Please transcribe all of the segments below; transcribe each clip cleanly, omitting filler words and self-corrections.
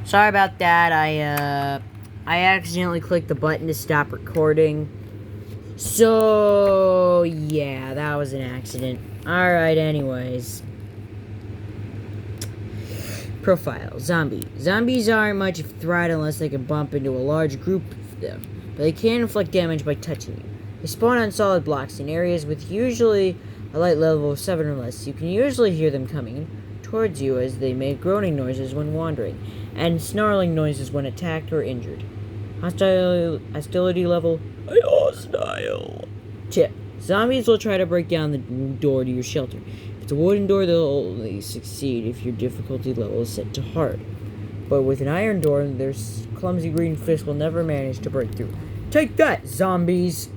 Sorry about that. I accidentally clicked the button to stop recording. So, yeah, that was an accident. Alright, anyways. Profile. Zombie. Zombies aren't much of a threat unless they can bump into a large group of them, but they can inflict damage by touching you. They spawn on solid blocks in areas with usually a light level of 7 or less. You can usually hear them coming towards you as they make groaning noises when wandering, and snarling noises when attacked or injured. Hostility level, hostile. Tip. Zombies will try to break down the door to your shelter. If it's a wooden door, they'll only succeed if your difficulty level is set to hard. But with an iron door, their clumsy green fist will never manage to break through. Take that, zombies!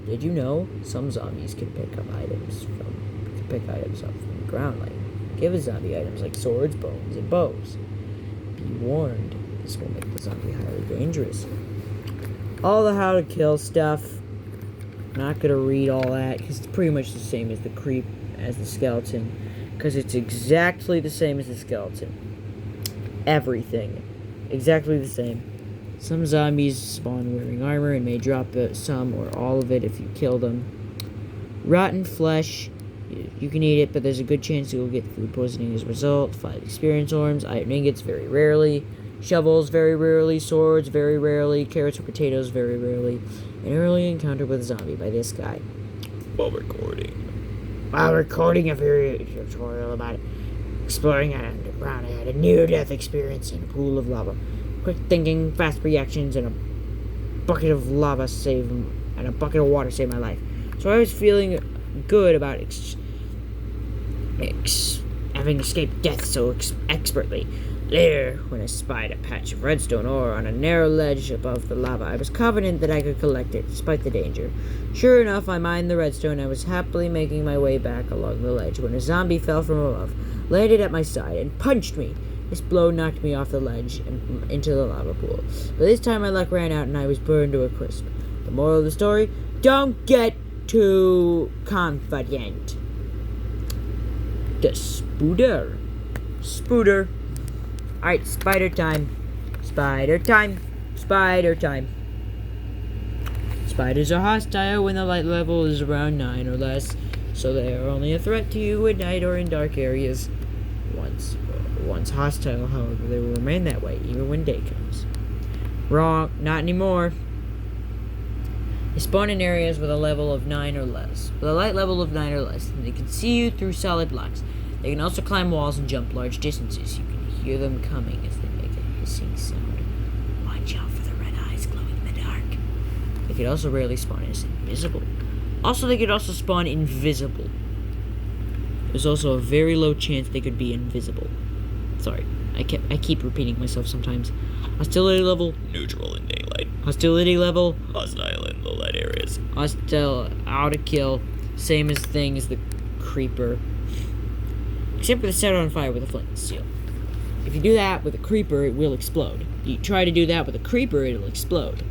Did you know some zombies can pick items up from the ground, like give a zombie items like swords, bones, and bows. Be warned, this will make the zombie highly dangerous. All the how to kill stuff. Not gonna read all that because it's pretty much the same as the skeleton, because it's exactly the same as the skeleton. Everything, exactly the same. Some zombies spawn wearing armor and may drop some or all of it if you kill them. Rotten flesh, you can eat it, but there's a good chance you'll get food poisoning as a result. 5 experience orbs, iron ingots very rarely, shovels very rarely, swords very rarely, carrots or potatoes very rarely. An early encounter with a zombie by this guy. While recording a video tutorial about exploring underground, I had a near-death experience in a pool of lava. Quick thinking, fast reactions, and a bucket of water saved my life. So I was feeling good about having escaped death so expertly. Later, when I spied a patch of redstone ore on a narrow ledge above the lava, I was confident that I could collect it, despite the danger. Sure enough, I mined the redstone and I was happily making my way back along the ledge when a zombie fell from above, landed at my side, and punched me. This blow knocked me off the ledge and into the lava pool. But this time my luck ran out and I was burned to a crisp. The moral of the story, don't get too confident. The Spooder. Alright, spider time. Spiders are hostile when the light level is around 9 or less, so they are only a threat to you at night or in dark areas. Once hostile, however, they will remain that way, even when day comes. Wrong, not anymore. They spawn in areas with a level of 9 or less. With a light level of 9 or less, and they can see you through solid blocks. They can also climb walls and jump large distances. You can hear them coming as they make a hissing sound. Watch out for the red eyes glowing in the dark. They could also rarely spawn as invisible. They could also spawn invisible. There's also a very low chance they could be invisible. Sorry, I keep repeating myself sometimes. Hostility level, neutral in daylight. Hostility level, hostile in low light areas. Hostile, out to kill, same as thing as the creeper. Except for the set on fire with a flint and steel. If you do that with a creeper, it will explode. You try to do that with a creeper, it'll explode.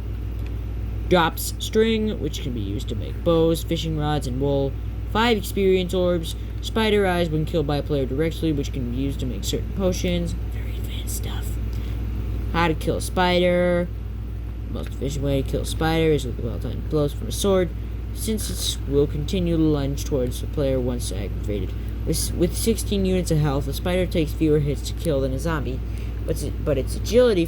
Drops string, which can be used to make bows, fishing rods, and wool. 5 experience orbs. Spider eyes when killed by a player directly, which can be used to make certain potions. Very advanced stuff. How to kill a spider. The most efficient way to kill a spider is with well-timed blows from a sword, since it will continue to lunge towards the player once aggravated. With 16 units of health, a spider takes fewer hits to kill than a zombie, but its agility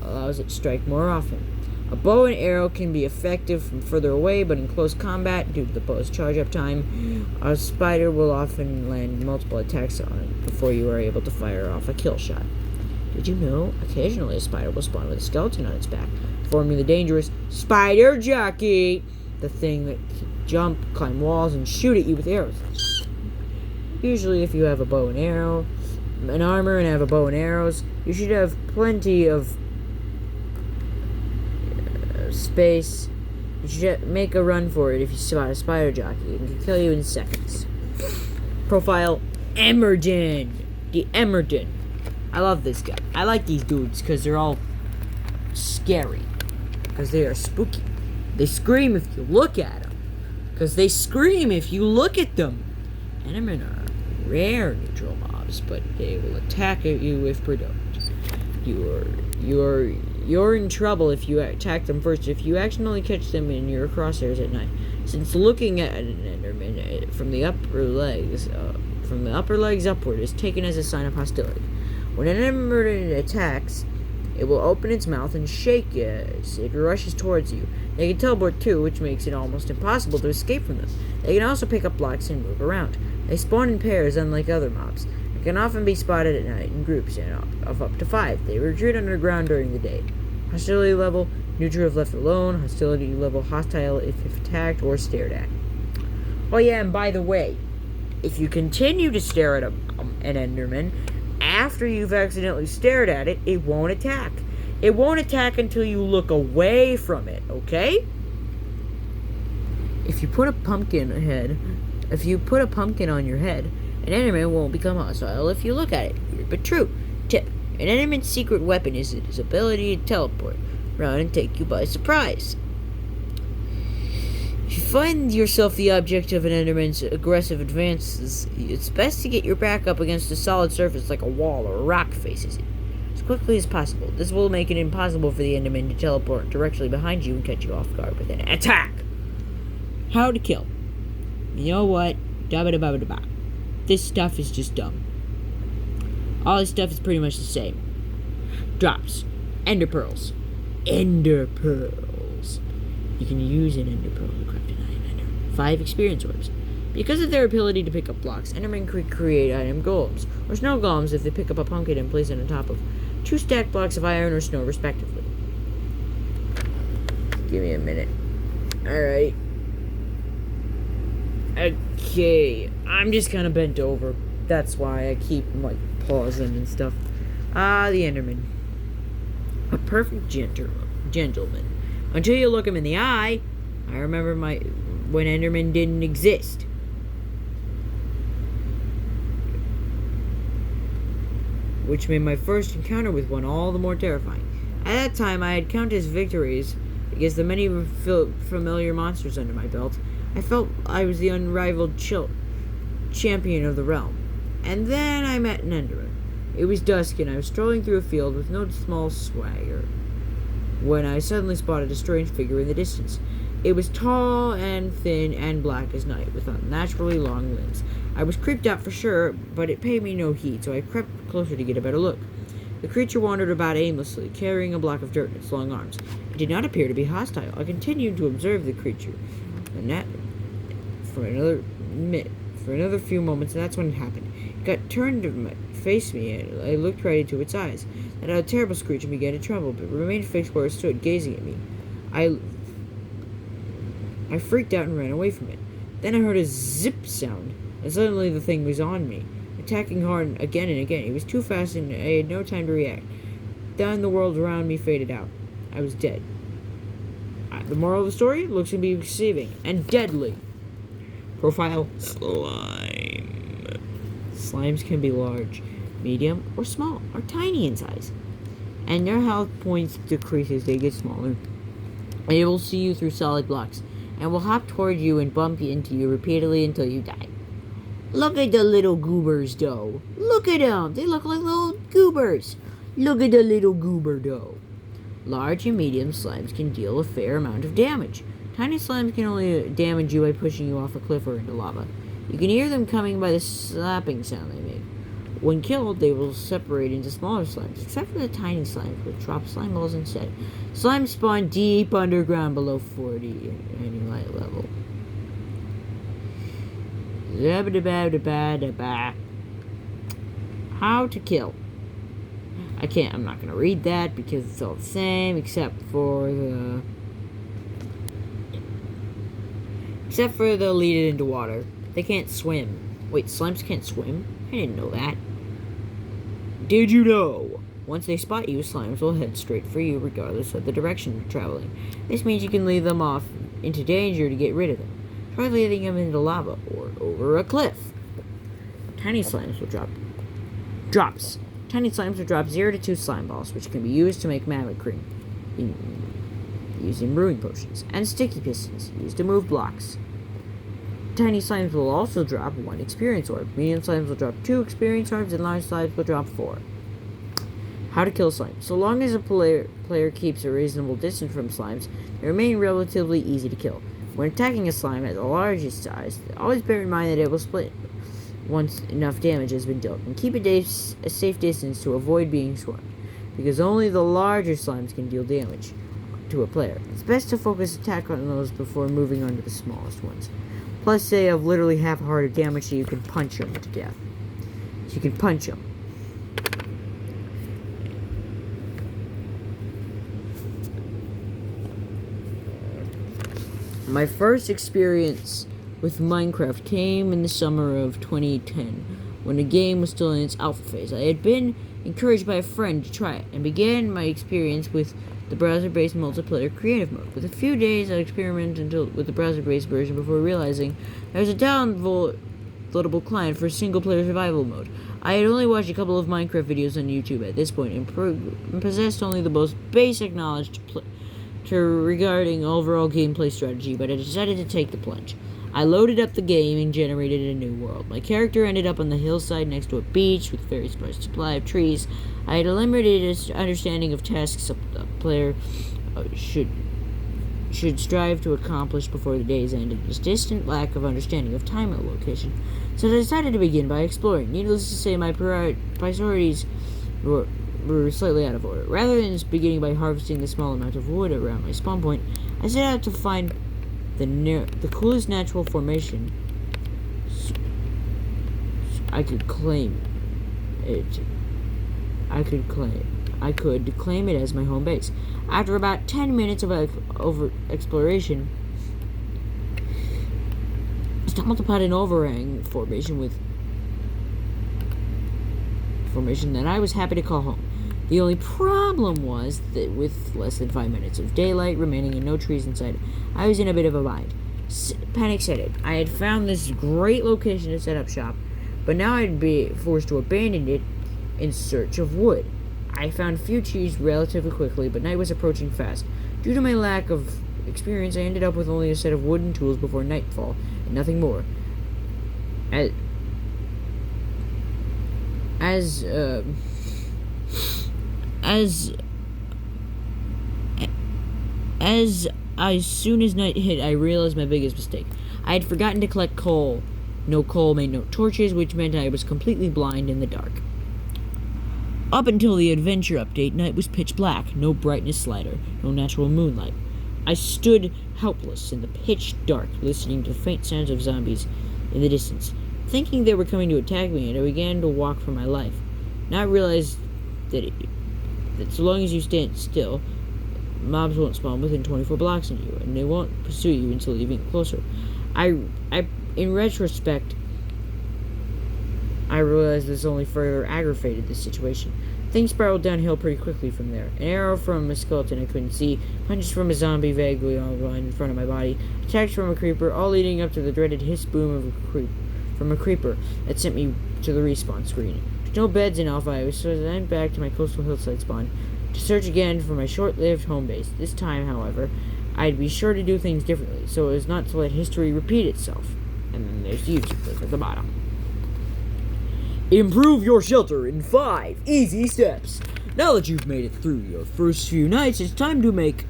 allows it to strike more often. A bow and arrow can be effective from further away, but in close combat, due to the bow's charge-up time, a spider will often land multiple attacks on it before you are able to fire off a kill shot. Did you know, occasionally a spider will spawn with a skeleton on its back, forming the dangerous spider jockey, the thing that can jump, climb walls, and shoot at you with arrows. Usually if you have a bow and arrow, an armor and have a bow and arrows, you should have plenty of space. You should make a run for it if you spot a spider jockey. It can kill you in seconds. Profile, Emerden. The Emerden. I love this guy. I like these dudes because they're all scary. Because they are spooky. They scream if you look at them. Because they scream if you look at them. Endermen are rare neutral mobs, but they will attack at you if provoked. You're in trouble if you attack them first. If you accidentally catch them in your crosshairs at night, since looking at an Enderman from the upper legs upward is taken as a sign of hostility. When an Enderman attacks, it will open its mouth and shake as it rushes towards you. They can teleport too, which makes it almost impossible to escape from them. They can also pick up blocks and move around. They spawn in pairs, unlike other mobs. They can often be spotted at night in groups of up to 5. They retreat underground during the day. Hostility level, neutral if left alone. Hostility level, hostile if attacked or stared at. Oh yeah, and by the way, if you continue to stare at an Enderman, after you've accidentally stared at it, it won't attack. It won't attack until you look away from it, okay? If you put a pumpkin on your head, an Enderman won't become hostile if you look at it. Weird but true. Tip: an Enderman's secret weapon is its ability to teleport around and take you by surprise. If you find yourself the object of an Enderman's aggressive advances, it's best to get your back up against a solid surface like a wall or a rock faces it, as quickly as possible. This will make it impossible for the Enderman to teleport directly behind you and catch you off guard with an attack. How to kill. You know what? Dabba-dabba-dabba. This stuff is just dumb. All this stuff is pretty much the same. Drops. Ender pearls. Ender pearls. You can use an ender pearl to craft an item ender. 5 experience orbs. Because of their ability to pick up blocks, Endermen could create item golems, or snow golems if they pick up a pumpkin and place it on top of 2 stacked blocks of iron or snow, respectively. Give me a minute. Alright. Okay. I'm just kind of bent over. That's why I keep, pausing and stuff. The Enderman. A perfect gentleman. Until you look him in the eye. I remember when Enderman didn't exist. Which made my first encounter with one all the more terrifying. At that time, I had counted his victories against the many familiar monsters under my belt. I felt I was the unrivaled champion of the realm. And then I met an Enderman. It was dusk, and I was strolling through a field with no small swagger when I suddenly spotted a strange figure in the distance. It was tall and thin and black as night, with unnaturally long limbs. I was creeped out for sure, but it paid me no heed, so I crept closer to get a better look. The creature wandered about aimlessly, carrying a block of dirt in its long arms. It did not appear to be hostile. I continued to observe the creature, and that for another few moments, and that's when it happened. It got turned to face me, and I looked right into its eyes. That a terrible screech and began to tremble, but remained fixed where it stood, gazing at me. I freaked out and ran away from it. Then I heard a zip sound, and suddenly the thing was on me, attacking hard again and again. It was too fast, and I had no time to react. Then the world around me faded out. I was dead. The moral of the story? Looks can be deceiving and deadly. Profile: slime. Slimes can be large, medium, or small, or tiny in size, and their health points decrease as they get smaller. They will see you through solid blocks, and will hop toward you and bump into you repeatedly until you die. Look at the little goobers, though. Look at them. They look like little goobers. Look at the little goober, though. Large and medium slimes can deal a fair amount of damage. Tiny slimes can only damage you by pushing you off a cliff or into lava. You can hear them coming by the slapping sound they make. When killed, they will separate into smaller slimes, except for the tiny slimes, which drop slime balls instead. Slimes spawn deep underground below 40 any light level. How to kill. I'm not going to read that because it's all the same, except for they'll lead it into water. They can't swim. Wait, slimes can't swim? I didn't know that. Did you know? Once they spot you, slimes will head straight for you regardless of the direction you're traveling. This means you can lead them off into danger to get rid of them. Try leading them into lava or over a cliff. Tiny slimes will drop drops. Tiny slimes will drop 0 to 2 slime balls, which can be used to make mammoth cream, used in brewing potions, and sticky pistons, used to move blocks. Tiny slimes will also drop 1 experience orb. Medium slimes will drop 2 experience orbs, and large slimes will drop 4. How to kill slime. So long as a player keeps a reasonable distance from slimes, they remain relatively easy to kill. When attacking a slime at the largest size, always bear in mind that it will split once enough damage has been dealt, and keep a safe distance to avoid being swarmed, because only the larger slimes can deal damage to a player. It's best to focus attack on those before moving on to the smallest ones. Plus, they have literally half a heart of damage, so you can punch them to death. So you can punch them. My first experience with Minecraft came in the summer of 2010, when the game was still in its alpha phase. I had been encouraged by a friend to try it, and began my experience with the browser-based multiplayer creative mode. With a few days, I experimented with the browser-based version before realizing there was a downloadable client for single-player survival mode. I had only watched a couple of Minecraft videos on YouTube at this point, and possessed only the most basic knowledge regarding overall gameplay strategy, but I decided to take the plunge. I loaded up the game and generated a new world. My character ended up on the hillside next to a beach with a very sparse supply of trees. I had a limited understanding of tasks a player should strive to accomplish before the day's end, and a distant lack of understanding of time and location. So I decided to begin by exploring. Needless to say, my priorities were slightly out of order. Rather than beginning by harvesting the small amount of wood around my spawn point, I set out to find the coolest natural formation I could claim it. I could claim it as my home base. After about 10 minutes of over exploration, I stumbled upon an overhang formation that I was happy to call home. The only problem was that with less than 5 minutes of daylight remaining and no trees inside, I was in a bit of a bind. Panic set in. I had found this great location to set up shop, but now I'd be forced to abandon it in search of wood. I found few trees relatively quickly, but night was approaching fast. Due to my lack of experience, I ended up with only a set of wooden tools before nightfall, and nothing more. As soon as night hit, I realized my biggest mistake. I had forgotten to collect coal. No coal made no torches, which meant I was completely blind in the dark. Up until the adventure update, night was pitch black, no brightness slider, no natural moonlight. I stood helpless in the pitch dark, listening to faint sounds of zombies in the distance. Thinking they were coming to attack me, and I began to walk for my life. Now I realized that so long as you stand still, mobs won't spawn within 24 blocks of you, and they won't pursue you until you get closer. In retrospect, I realized this only further aggravated the situation. Things spiraled downhill pretty quickly from there. An arrow from a skeleton I couldn't see, punches from a zombie vaguely online in front of my body, attacks from a creeper, all leading up to the dreaded hiss boom from a creeper that sent me to the respawn screen. There's no beds in Alpha, so I went back to my coastal hillside spawn to search again for my short-lived home base. This time, however, I'd be sure to do things differently, so as not to let history repeat itself. And then there's the YouTube clip at the bottom. Improve your shelter in 5 easy steps. Now that you've made it through your first few nights, it's time to make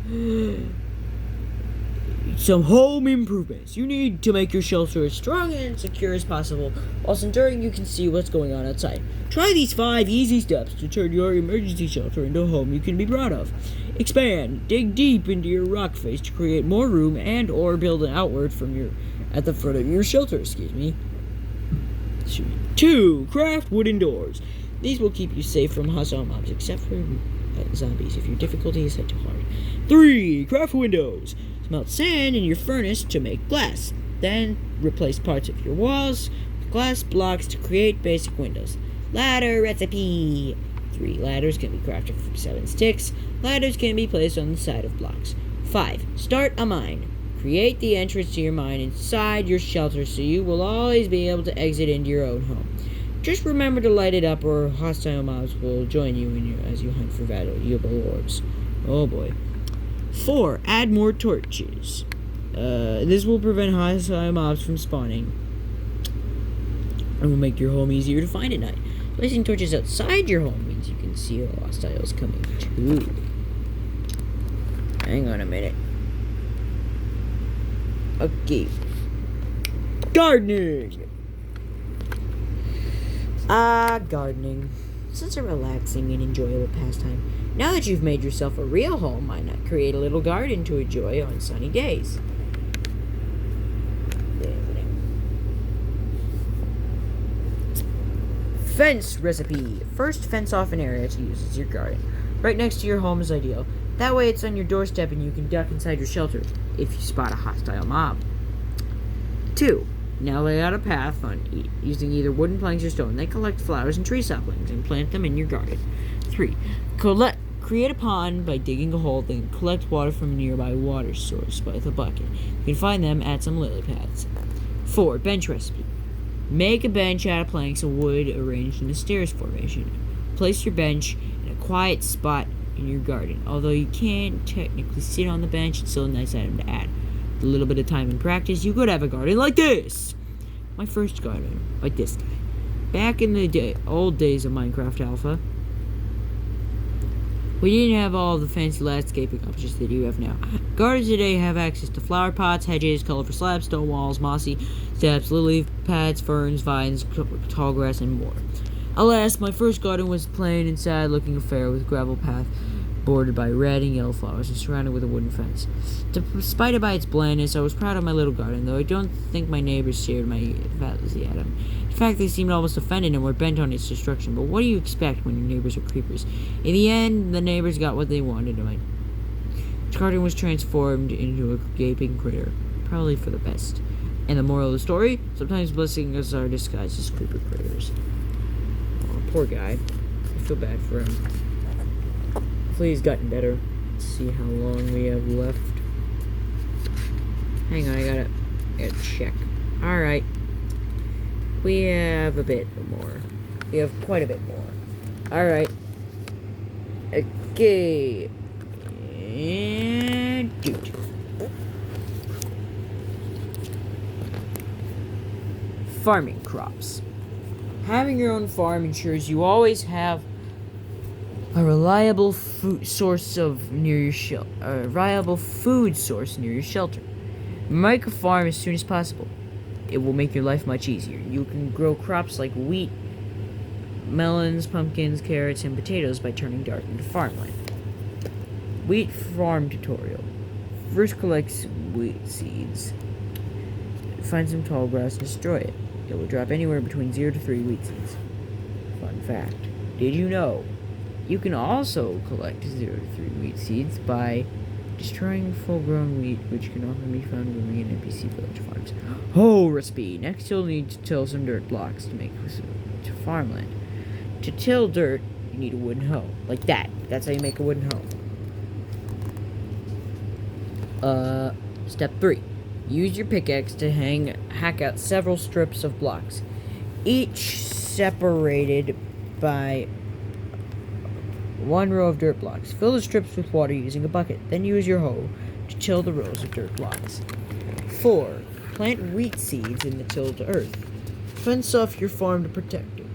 some home improvements. You need to make your shelter as strong and secure as possible. Whilst enduring, you can see what's going on outside. Try these 5 easy steps to turn your emergency shelter into a home you can be proud of. Expand. Dig deep into your rock face to create more room and or build an outward at the front of your shelter, 2. Craft wooden doors. These will keep you safe from hostile mobs, except for zombies if your difficulty is set too hard. 3. Craft windows. Melt sand in your furnace to make glass. Then replace parts of your walls with glass blocks to create basic windows. Ladder recipe. 3 ladders can be crafted from 7 sticks. Ladders can be placed on the side of blocks. 5. Start a mine. Create the entrance to your mine inside your shelter so you will always be able to exit into your own home. Just remember to light it up or hostile mobs will join you as you hunt for valuable ores. Oh boy. 4. Add more torches. This will prevent hostile mobs from spawning and will make your home easier to find at night. Placing torches outside your home means you can see hostiles coming too. Hang on a minute. Okay. Gardening! Gardening. Such a relaxing and enjoyable pastime. Now that you've made yourself a real home, why not create a little garden to enjoy on sunny days? Fence recipe. First, fence off an area to use as your garden. Right next to your home is ideal. That way it's on your doorstep and you can duck inside your shelter if you spot a hostile mob. 2. Now lay out a path on using either wooden planks or stone. Then collect flowers and tree saplings and plant them in your garden. 3. Create a pond by digging a hole, then collect water from a nearby water source with a bucket. You can find them at some lily pads. 4. Bench recipe. Make a bench out of planks of wood arranged in a stairs formation. Place your bench in a quiet spot in your garden. Although you can't technically sit on the bench, it's still a nice item to add. With a little bit of time and practice, you could have a garden like this. My first garden, like this guy. Back in the old days of Minecraft Alpha, we didn't have all the fancy landscaping options that you have now. Gardens today have access to flower pots, hedges, colorful slabs, stone walls, mossy steps, lily pads, ferns, vines, tall grass, and more. Alas, my first garden was plain and sad-looking affair with gravel path bordered by red and yellow flowers and surrounded with a wooden fence. Despite it by its blandness, I was proud of my little garden, though I don't think my neighbors shared my enthusiasm. In fact, they seemed almost offended and were bent on its destruction. But what do you expect when your neighbors are creepers? In the end, the neighbors got what they wanted. My garden was transformed into a gaping crater, probably for the best. And the moral of the story? Sometimes blessings are disguised as creeper craters. Oh, poor guy. I feel bad for him. Hopefully he's gotten better. Let's see how long we have left. Hang on, I gotta check. Alright. We have a bit more. We have quite a bit more. Alright. Okay. And dude. Farming crops. Having your own farm ensures you always have a reliable food source near your shelter. Make a farm as soon as possible. It will make your life much easier. You can grow crops like wheat, melons, pumpkins, carrots, and potatoes by turning dark into farmland. Wheat farm tutorial. First collect wheat seeds. Find some tall grass and destroy it. It will drop anywhere between 0 to 3 wheat seeds. Fun fact. Did you know you can also collect 0 to 3 wheat seeds by destroying full-grown wheat, which can often be found living in NPC village farms. Hoe recipe. Next, you'll need to till some dirt blocks to make to farmland. To till dirt, you need a wooden hoe. Like that. That's how you make a wooden hoe. Step 3. Use your pickaxe to hack out several strips of blocks, each separated by one row of dirt blocks. Fill the strips with water using a bucket. Then use your hoe to till the rows of dirt blocks. 4. Plant wheat seeds in the tilled earth. Fence off your farm to protect it.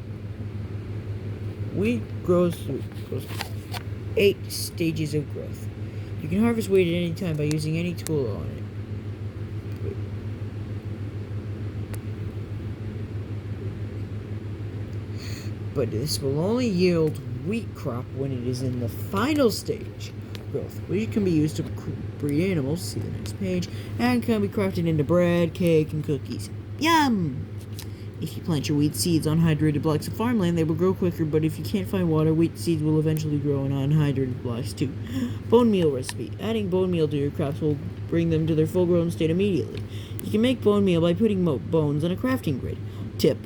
Wheat grows through 8 stages of growth. You can harvest wheat at any time by using any tool on it. But this will only yield wheat crop when it is in the final stage of growth, which can be used to breed animals, see the next page, and can be crafted into bread, cake, and cookies. Yum! If you plant your wheat seeds on hydrated blocks of farmland, they will grow quicker, but if you can't find water, wheat seeds will eventually grow on unhydrated blocks too. Bone meal recipe. Adding bone meal to your crops will bring them to their full-grown state immediately. You can make bone meal by putting bones on a crafting grid. Tip.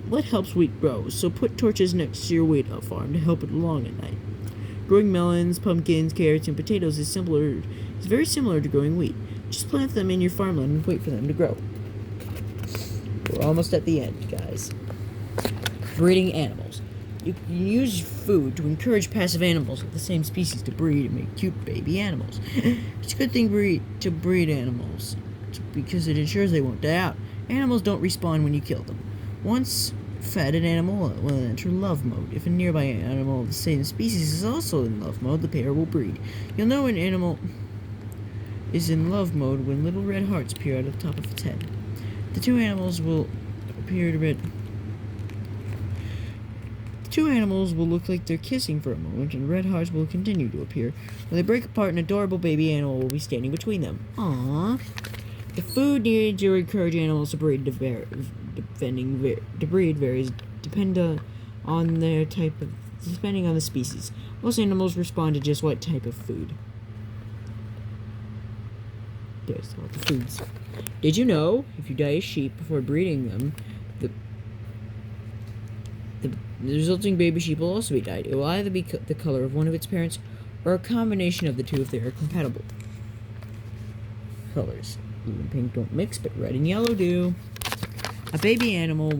What helps wheat grow? So put torches next to your wheat farm to help it along at night. Growing melons, pumpkins, carrots, and potatoes is very similar to growing wheat. Just plant them in your farmland and wait for them to grow. We're almost at the end, guys. Breeding animals. You can use food to encourage passive animals of the same species to breed and make cute baby animals. It's a good thing to breed animals because it ensures they won't die out. Animals don't respawn when you kill them. Once Fatted animal will enter love mode. If a nearby animal of the same species is also in love mode, the pair will breed. You'll know an animal is in love mode when little red hearts appear out of the top of its head. The two animals will look like they're kissing for a moment, and red hearts will continue to appear. When they break apart, an adorable baby animal will be standing between them. Aww. The food needed to encourage animals to breed varies depending on the species. Most animals respond to just what type of food. There's all the foods. Did you know, if you dye a sheep before breeding them, the resulting baby sheep will also be dyed. It will either be the color of one of its parents, or a combination of the two if they are compatible. Colors. Blue and pink don't mix, but red and yellow do. A baby animal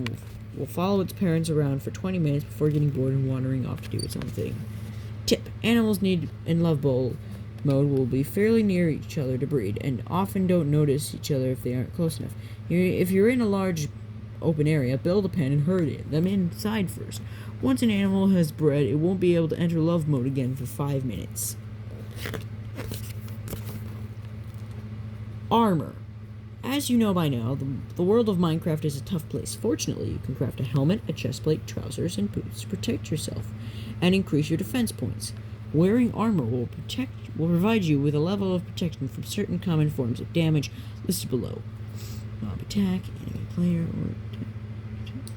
will follow its parents around for 20 minutes before getting bored and wandering off to do its own thing. Tip. Animals in love mode will be fairly near each other to breed, and often don't notice each other if they aren't close enough. If you're in a large open area, build a pen and herd them inside first. Once an animal has bred, it won't be able to enter love mode again for 5 minutes. Armor. As you know by now, the world of Minecraft is a tough place. Fortunately, you can craft a helmet, a chestplate, trousers, and boots to protect yourself and increase your defense points. Wearing armor will provide you with a level of protection from certain common forms of damage listed below. Mob attack, enemy player, or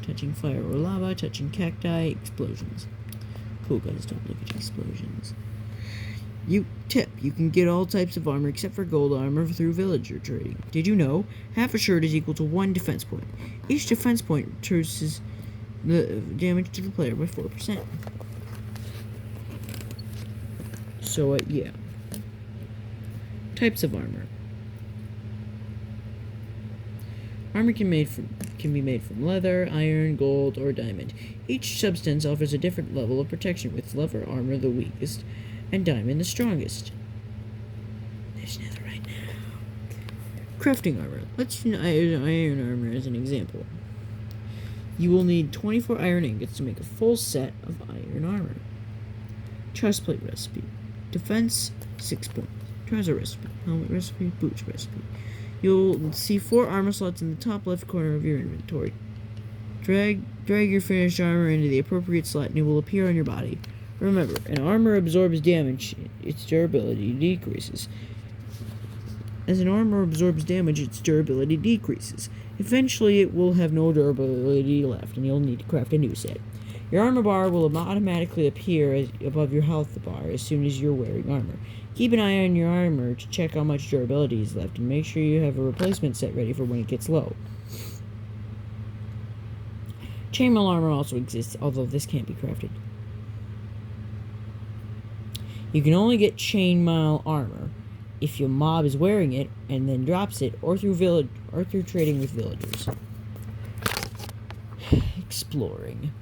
touching fire or lava, touching cacti, explosions. Cool guys don't look at explosions. You can get all types of armor except for gold armor through villager trading. Did you know? Half a shirt is equal to 1 defense point. Each defense point reduces the damage to the player by 4%. So, yeah. Types of armor. Armor can be made from leather, iron, gold, or diamond. Each substance offers a different level of protection, with leather armor the weakest and diamond the strongest. There's nether right now. Crafting armor. Let's use iron armor as an example. You will need 24 iron ingots to make a full set of iron armor. Chestplate recipe. Defense, 6 points. Trouser recipe. Helmet recipe. Boots recipe. You'll see 4 armor slots in the top left corner of your inventory. Drag your finished armor into the appropriate slot and it will appear on your body. Remember, an armor absorbs damage, its durability decreases. As an armor absorbs damage, its durability decreases. Eventually, it will have no durability left, and you'll need to craft a new set. Your armor bar will automatically appear above your health bar as soon as you're wearing armor. Keep an eye on your armor to check how much durability is left, and make sure you have a replacement set ready for when it gets low. Chainmail armor also exists, although this can't be crafted. You can only get chainmail armor if your mob is wearing it and then drops it, or through trading with villagers. Exploring.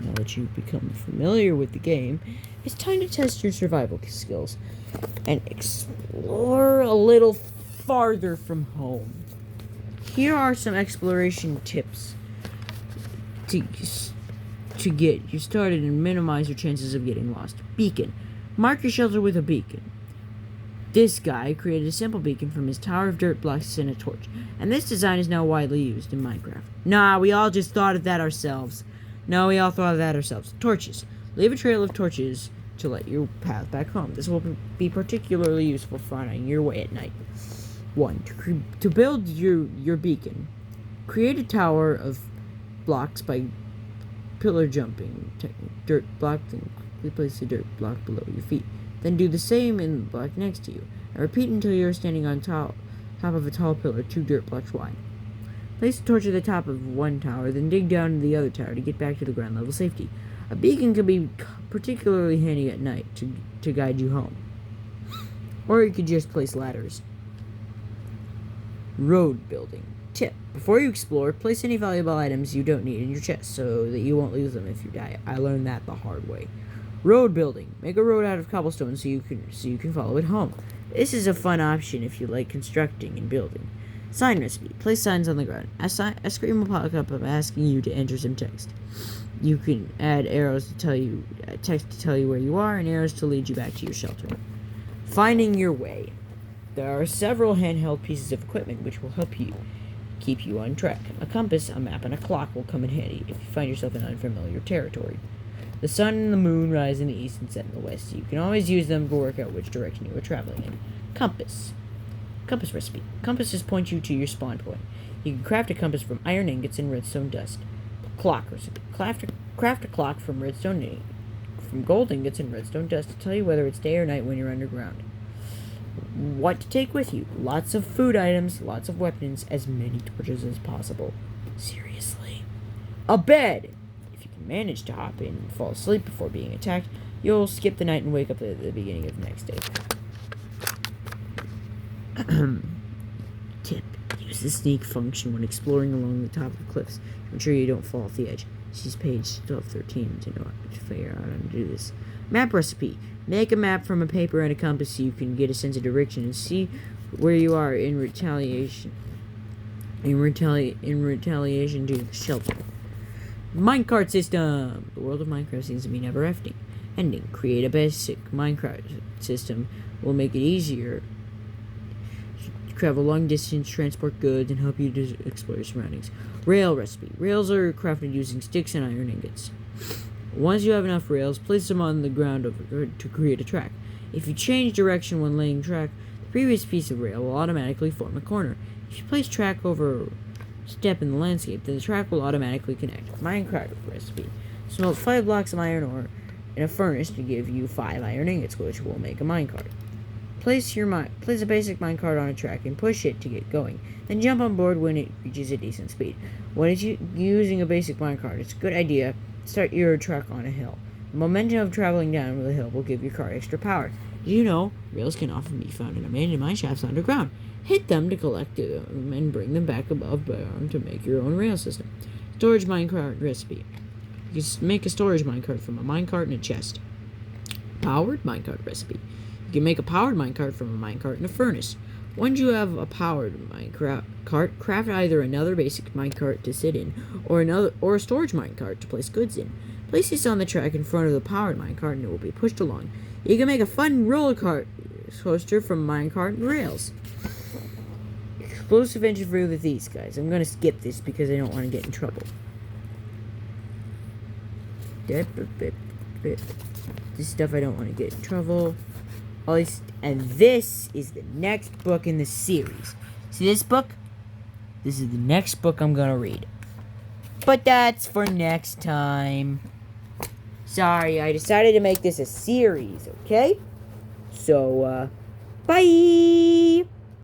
Now that you've become familiar with the game, it's time to test your survival skills and explore a little farther from home. Here are some exploration tips to get you started and minimize your chances of getting lost. Beacon. Mark your shelter with a beacon. This guy created a simple beacon from his tower of dirt blocks and a torch, and this design is now widely used in Minecraft. Nah, we all just thought of that ourselves. Torches. Leave a trail of torches to light your path back home. This will be particularly useful for finding your way at night. 1. To build your beacon, create a tower of blocks by pillar jumping technique. Dirt block, then quickly place the dirt block below your feet. Then do the same in the block next to you, and repeat until you are standing on top of a tall pillar 2 dirt blocks wide. Place the torch at the top of one tower, then dig down to the other tower to get back to the ground level safety. A beacon can be particularly handy at night to guide you home. Or you could just place ladders. Road building. Tip. Before you explore, place any valuable items you don't need in your chest so that you won't lose them if you die. I learned that the hard way. Road building. Make a road out of cobblestone so you can follow it home. This is a fun option if you like constructing and building. Sign recipe. Place signs on the ground. A screen will pop up asking you to enter some text. You can add arrows to tell you, text to tell you where you are, and arrows to lead you back to your shelter. Finding your way. There are several handheld pieces of equipment which will help you keep you on track. A compass, a map, and a clock will come in handy if you find yourself in unfamiliar territory. The sun and the moon rise in the east and set in the west. You can always use them to work out which direction you are traveling in. Compass. Compass recipe. Compasses point you to your spawn point. You can craft a compass from iron ingots and redstone dust. Clock recipe. Craft a clock from gold ingots and redstone dust to tell you whether it's day or night when you're underground. What to take with you? Lots of food items, lots of weapons, as many torches as possible. Seriously. A bed! If you can manage to hop in and fall asleep before being attacked, you'll skip the night and wake up at the beginning of the next day. Tip. Use the sneak function when exploring along the top of the cliffs. Ensure you don't fall off the edge. See page 1213 to know how to figure out how to do this. Map recipe. Make a map from a paper and a compass so you can get a sense of direction and see where you are in retaliation to the shelter. Minecart system. The world of Minecraft seems to be never ending. Create a basic Minecraft system will make it easier to travel long distance, transport goods, and help you to explore your surroundings. Rail recipe. Rails are crafted using sticks and iron ingots. Once you have enough rails, place them on the ground to create a track. If you change direction when laying track, the previous piece of rail will automatically form a corner. If you place track over a step in the landscape, then the track will automatically connect. Minecraft recipe. Smelt 5 blocks of iron ore in a furnace to give you 5 iron ingots, which will make a minecart. Place a basic minecart on a track and push it to get going. Then jump on board when it reaches a decent speed. When using a basic minecart, it's a good idea to start your truck on a hill. The momentum of traveling down the hill will give your car extra power. Did you know rails can often be found in abandoned mine shafts underground? Hit them to collect them and bring them back above ground to make your own rail system. Storage minecart recipe. You can make a storage minecart from a minecart and a chest. Powered minecart recipe. You can make a powered minecart from a minecart and a furnace. Once you have a powered minecart, craft either another basic minecart to sit in, or a storage minecart to place goods in. Place this on the track in front of the powered minecart, and it will be pushed along. You can make a fun roller coaster from minecart and rails. Explosive engine for these guys. I'm gonna skip this because I don't want to get in trouble. This stuff I don't want to get in trouble. And this is the next book in the series. See this book? This is the next book I'm gonna read. But that's for next time. Sorry, I decided to make this a series, okay? So, bye!